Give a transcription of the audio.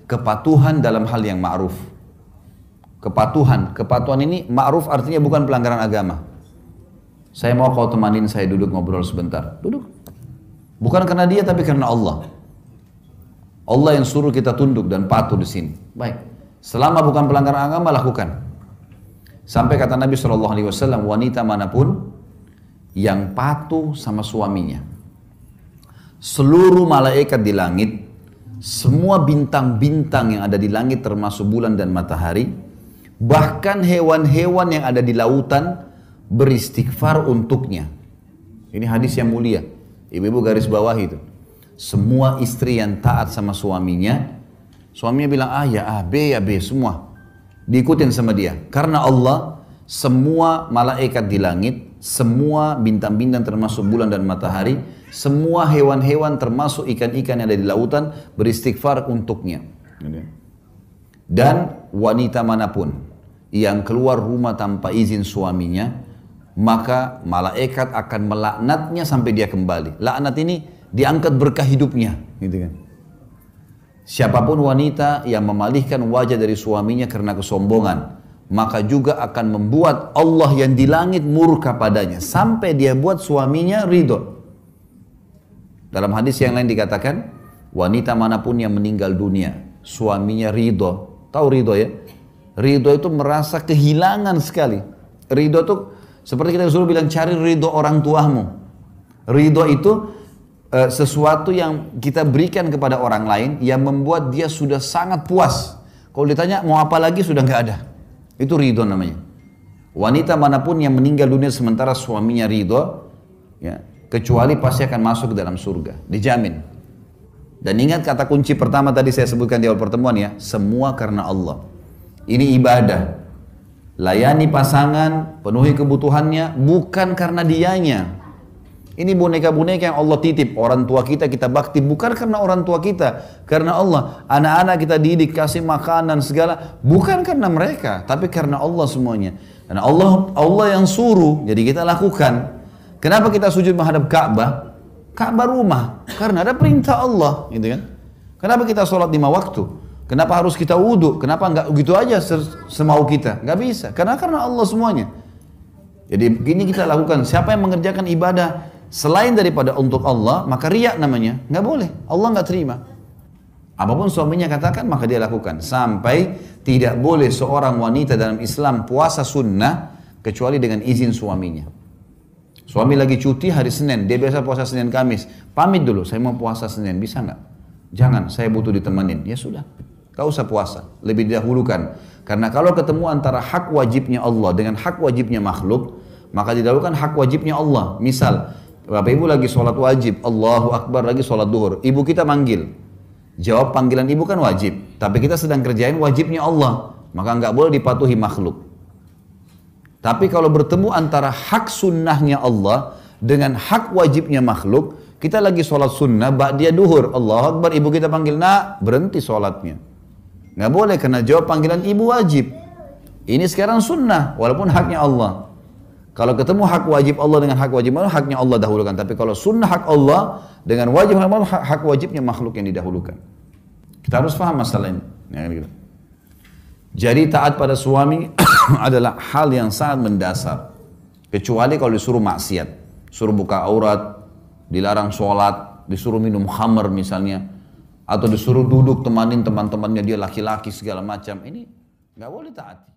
kepatuhan dalam hal yang ma'ruf. Kepatuhan ini ma'ruf artinya bukan pelanggaran agama. Saya mau kau temanin saya duduk ngobrol sebentar. Duduk. Bukan karena dia tapi karena Allah. Allah yang suruh kita tunduk dan patuh di sini. Baik. Selama bukan pelanggaran agama lakukan. Sampai kata Nabi SAW, wanita manapun yang patuh sama suaminya, seluruh malaikat di langit, semua bintang-bintang yang ada di langit termasuk bulan dan matahari, bahkan hewan-hewan yang ada di lautan beristighfar untuknya. Ini hadis yang mulia. Ibu-ibu garis bawah itu. Semua istri yang taat sama suaminya bilang A ya A, B ya B, semua diikutin sama dia. Karena Allah, semua malaikat di langit, semua bintang-bintang termasuk bulan dan matahari, semua hewan-hewan termasuk ikan-ikan yang ada di lautan beristighfar untuknya. Dan wanita manapun yang keluar rumah tanpa izin suaminya, maka malaikat akan melaknatnya sampai dia kembali. Laknat ini diangkat berkah hidupnya, gitu kan. Siapapun wanita yang memalihkan wajah dari suaminya karena kesombongan, maka juga akan membuat Allah yang di langit murka padanya sampai dia buat suaminya ridho. Dalam hadis yang lain dikatakan, wanita manapun yang meninggal dunia, suaminya ridho. Tahu ridho ya? Ridho itu merasa kehilangan sekali. Ridho itu seperti kita disuruh bilang, cari ridho orang tuamu. Ridho itu sesuatu yang kita berikan kepada orang lain yang membuat dia sudah sangat puas. Kalau ditanya mau apa lagi sudah nggak ada. Itu ridho namanya. Wanita manapun yang meninggal dunia sementara suaminya ridho, ya, kecuali pasti akan masuk ke dalam surga, dijamin. Dan ingat kata kunci pertama tadi saya sebutkan di awal pertemuan ya, semua karena Allah. Ini ibadah. Layani pasangan, penuhi kebutuhannya bukan karena dianya. Ini boneka-boneka yang Allah titip. Orang tua kita bakti bukan karena orang tua kita, karena Allah. Anak-anak kita didik, kasih makanan segala, bukan karena mereka, tapi karena Allah semuanya. Karena Allah yang suruh, jadi kita lakukan. Kenapa kita sujud menghadap Ka'bah? Ka'bah rumah, karena ada perintah Allah, gitu kan? Kenapa kita sholat 5 waktu? Kenapa harus kita wudhu? Kenapa nggak gitu aja semau kita? Nggak bisa, karena Allah semuanya. Jadi begini kita lakukan. Siapa yang mengerjakan ibadah selain daripada untuk Allah, maka riya namanya, nggak boleh. Allah nggak terima. Apapun suaminya katakan, maka dia lakukan. Sampai tidak boleh seorang wanita dalam Islam puasa sunnah kecuali dengan izin suaminya. Suami lagi cuti hari Senin, dia biasa puasa Senin Kamis. Pamit dulu, saya mau puasa Senin, bisa nggak? Jangan, saya butuh ditemenin. Ya sudah, nggak usah puasa, lebih didahulukan. Karena kalau ketemu antara hak wajibnya Allah dengan hak wajibnya makhluk, maka didahulukan hak wajibnya Allah. Misal, Bapak Ibu lagi sholat wajib, Allahu Akbar lagi sholat duhur, ibu kita manggil, jawab panggilan ibu kan wajib, tapi kita sedang kerjain wajibnya Allah, maka nggak boleh dipatuhi makhluk. Tapi kalau bertemu antara hak sunnahnya Allah dengan hak wajibnya makhluk, kita lagi sholat sunnah, ba'diyah duhur, Allahu Akbar, ibu kita panggil, nak, berhenti sholatnya. Nggak boleh, karena jawab panggilan ibu wajib. Ini sekarang sunnah, walaupun haknya Allah. Kalau ketemu hak wajib Allah dengan hak wajib Allah, haknya Allah dahulukan. Tapi kalau sunnah hak Allah dengan wajib Allah, hak wajibnya makhluk yang didahulukan. Kita harus paham masalah ini. Jadi taat pada suami adalah hal yang sangat mendasar. Kecuali kalau disuruh maksiat. Suruh buka aurat, dilarang sholat, disuruh minum khamar misalnya. Atau disuruh duduk temanin teman-temannya dia laki-laki segala macam. Ini nggak boleh taati.